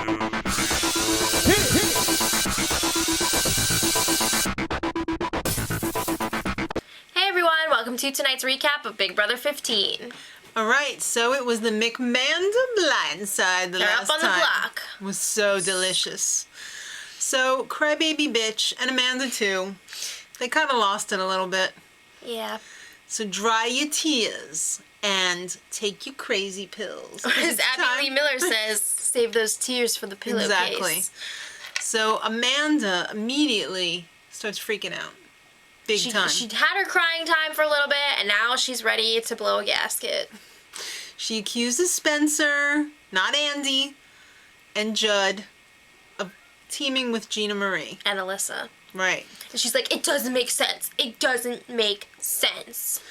Hey everyone, welcome to tonight's recap of Big Brother 15. Alright, so it was the McManda Blindside the They're last up on the time. block. It was so delicious. So, Crybaby Bitch and Amanda too, they kind of lost it a little bit. Yeah. So dry your tears and take your crazy pills. As Abby Lee Miller says, save those tears for the pillowcase. Exactly. So Amanda immediately starts freaking out. Big time. She had her crying time for a little bit, and now she's ready to blow a gasket. She accuses Spencer, not Andy, and Judd of teaming with Gina Marie. And Alyssa. Right. And she's like, it doesn't make sense. It doesn't make sense.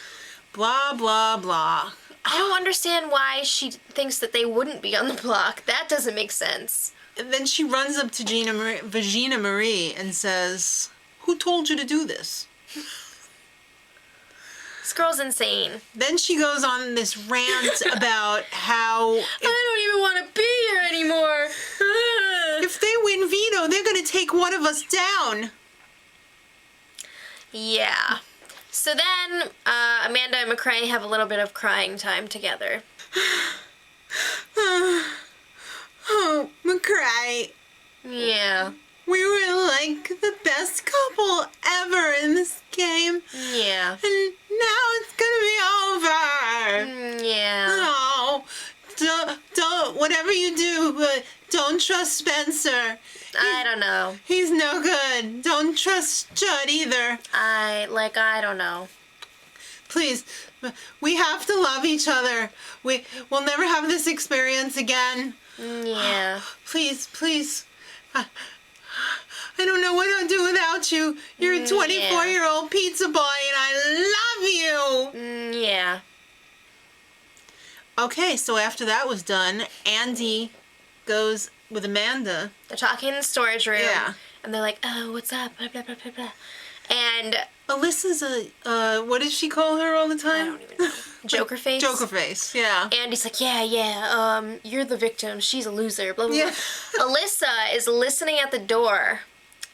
Blah, blah, blah. I don't understand why she thinks that they wouldn't be on the block. That doesn't make sense. And then she runs up to Gina Marie and says, "Who told you to do this?" This girl's insane. Then she goes on this rant about how I don't even want to be here anymore. if they win veto, they're going to take one of us down. Yeah. So then, Amanda and McCrae have a little bit of crying time together. Oh, McCrae. Yeah. We were like the best couple ever in this game. Yeah. And now it's gonna be over. Yeah. No. Don't, whatever you do, but don't trust Spencer. I don't know. He's no good. Don't trust Judd either. I don't know. Please, we have to love each other. We'll never have this experience again. Yeah. Please, please. I don't know what I'll do without you. You're a 24-year-old pizza boy, and I love you. Yeah. Okay, so after that was done, Andy goes with Amanda. They're talking in the storage room. Yeah. And they're like, oh, what's up? Blah, blah, blah, blah, blah. And Alyssa's what does she call her all the time? I don't even know. Joker face? Joker face, yeah. Andy's like, yeah, you're the victim. She's a loser, blah, blah, Yeah. blah. Alyssa is listening at the door.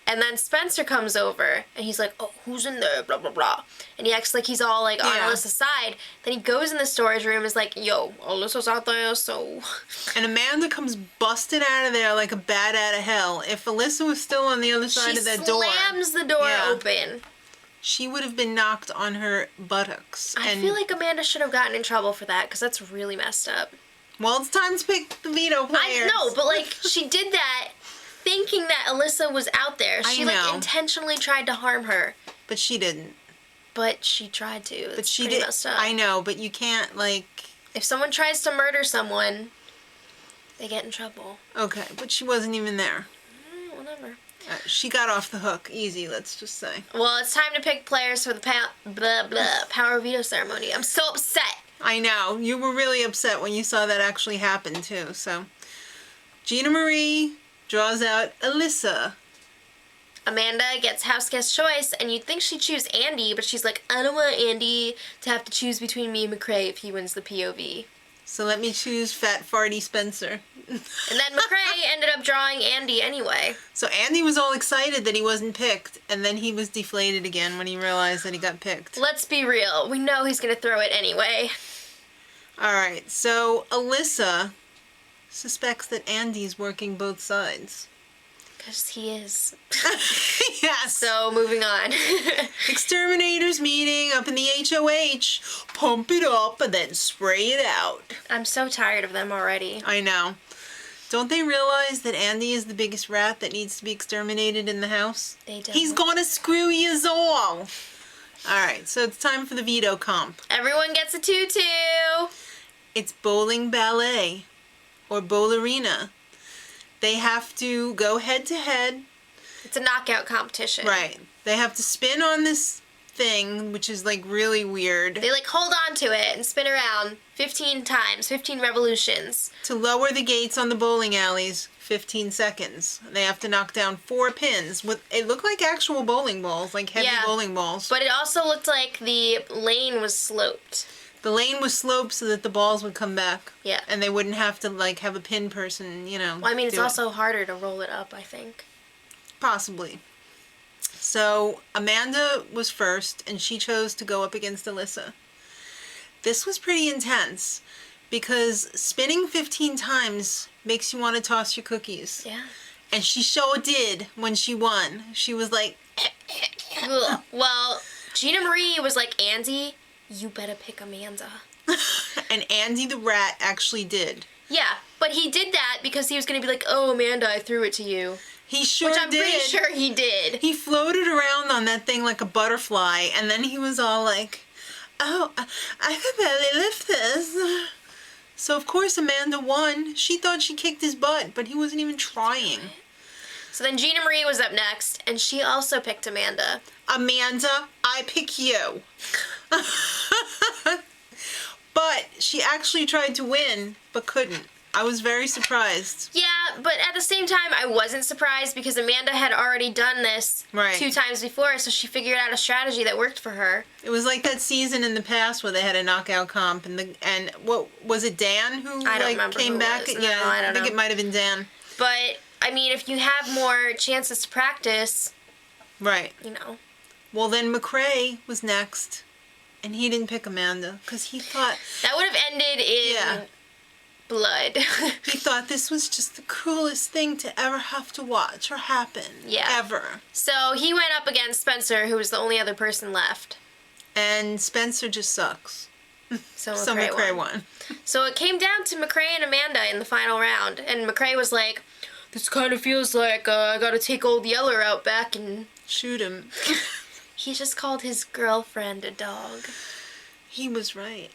And then Spencer comes over, and he's like, oh, who's in there, blah, blah, blah. And he acts like he's all, like, on Alyssa's side. Then he goes in the storage room and is like, yo, Alyssa's out there, so... And Amanda comes busting out of there like a bat out of hell. If Alyssa was still on the other side of that door... She slams the door open. She would have been knocked on her buttocks. I feel like Amanda should have gotten in trouble for that, because that's really messed up. Well, it's time to pick the veto players. I know, but, like, she did that thinking that Alyssa was out there. She, like, intentionally tried to harm her. But she didn't. But she tried to. It's but she pretty did. Messed up. I know, but you can't, like... If someone tries to murder someone, they get in trouble. Okay, but she wasn't even there. Whatever. She got off the hook easy, let's just say. Well, it's time to pick players for the power veto ceremony. I'm so upset. I know. You were really upset when you saw that actually happen, too. So, Gina Marie draws out Alyssa. Amanda gets house guest choice, and you'd think she'd choose Andy, but she's like, I don't want Andy to have to choose between me and McCrae if he wins the POV. So let me choose Fat Farty Spencer. And then McCrae ended up drawing Andy anyway. So Andy was all excited that he wasn't picked, and then he was deflated again when he realized that he got picked. Let's be real. We know he's going to throw it anyway. Alright, so Alyssa suspects that Andy's working both sides. Because he is. Yes. So, moving on. Exterminators meeting up in the HOH. Pump it up and then spray it out. I'm so tired of them already. I know. Don't they realize that Andy is the biggest rat that needs to be exterminated in the house? They don't. He's gonna screw yous all. Alright, so it's time for the veto comp. Everyone gets a tutu. It's bowling ballet. Or bowlerina. They have to go head to head. It's a knockout competition. Right. They have to spin on this thing, which is like really weird. They like hold on to it and spin around 15 times, 15 revolutions. To lower the gates on the bowling alleys, 15 seconds. They have to knock down 4 pins. It looked like actual bowling balls, like heavy bowling balls. But it also looked like the lane was sloped. The lane was sloped so that the balls would come back. Yeah. And they wouldn't have to, like, have a pin person, you know. Well, I mean, it's do it. also harder to roll it up, I think. Possibly. So, Amanda was first, and she chose to go up against Alyssa. This was pretty intense, because spinning 15 times makes you want to toss your cookies. Yeah. And she sure did when she won. She was like... Well, Gina Marie was like, Andy, you better pick Amanda. And Andy the rat actually did. Yeah, but he did that because he was going to be like, oh, Amanda, I threw it to you. He sure did. Which I'm did. pretty sure he did. He floated around on that thing like a butterfly, and then he was all like, oh, I can barely lift this. So, of course, Amanda won. She thought she kicked his butt, but he wasn't even trying. So then Gina Marie was up next, and she also picked Amanda. Amanda, I pick you. But she actually tried to win, but couldn't. I was very surprised. Yeah, but at the same time, I wasn't surprised because Amanda had already done this 2 times before, so she figured out a strategy that worked for her. It was like that season in the past where they had a knockout comp, and what was it, Dan who came back? Yeah, I don't know. I think it might have been Dan. But I mean, if you have more chances to practice, right? You know. Well, then McCrae was next, and he didn't pick Amanda because he thought that would have ended in blood. He thought this was just the cruelest thing to ever have to watch or happen. Yeah. Ever. So he went up against Spencer, who was the only other person left. And Spencer just sucks. So McCrae won. So it came down to McCrae and Amanda in the final round. And McCrae was like, this kind of feels like I gotta take old Yeller out back and shoot him. He just called his girlfriend a dog. He was right.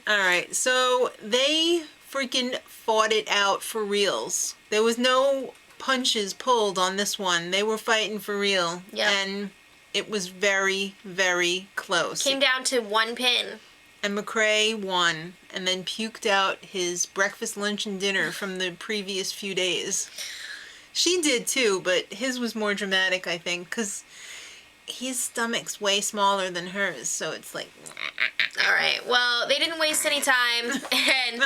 Alright, so they freaking fought it out for reals. There was no punches pulled on this one. They were fighting for real. Yeah. And it was very, very close. Came down to 1 pin. And McCrae won, and then puked out his breakfast, lunch, and dinner from the previous few days. She did too, but his was more dramatic, I think, because his stomach's way smaller than hers, so it's like... Alright, well, they didn't waste any time, and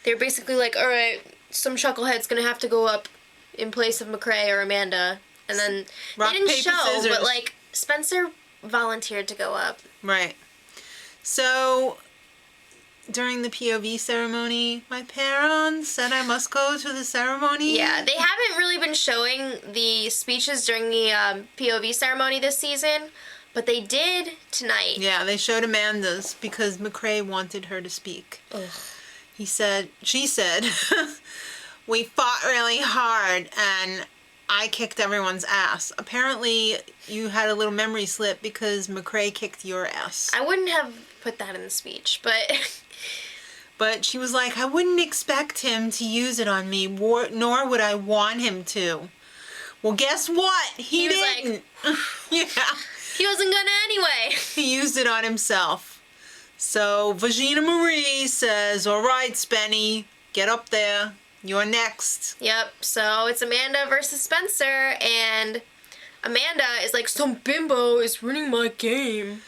they're basically like, alright, some chucklehead's gonna have to go up in place of McCrae or Amanda. And then rock, they didn't paper, show, scissors. but like, Spencer volunteered to go up. Right. So, during the POV ceremony, my parents said I must go to the ceremony. Yeah, they haven't really been showing the speeches during the POV ceremony this season, but they did tonight. Yeah, they showed Amanda's because McCrae wanted her to speak. Ugh. She said, we fought really hard and I kicked everyone's ass. Apparently, you had a little memory slip because McCrae kicked your ass. I wouldn't have put that in the speech, but... But she was like, I wouldn't expect him to use it on me, nor would I want him to. Well, guess what? He didn't. Like, yeah. He wasn't gonna anyway. He used it on himself. So, Vagina Marie says, all right, Spenny, get up there. You're next. Yep, so it's Amanda versus Spencer, and Amanda is like, some bimbo is ruining my game.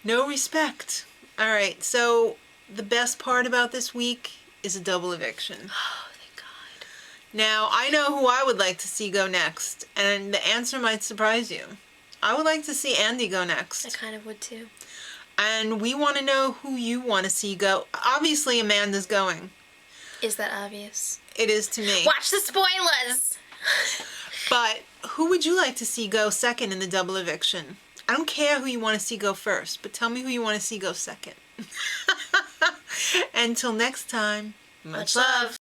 No respect. All right, so the best part about this week is a double eviction. Oh, thank God. Now, I know who I would like to see go next, and the answer might surprise you. I would like to see Andy go next. I kind of would too. And we want to know who you want to see go. Obviously, Amanda's going. Is that obvious? It is to me. Watch the spoilers! But who would you like to see go second in the double eviction? I don't care who you want to see go first, but tell me who you want to see go second. Until next time, much love.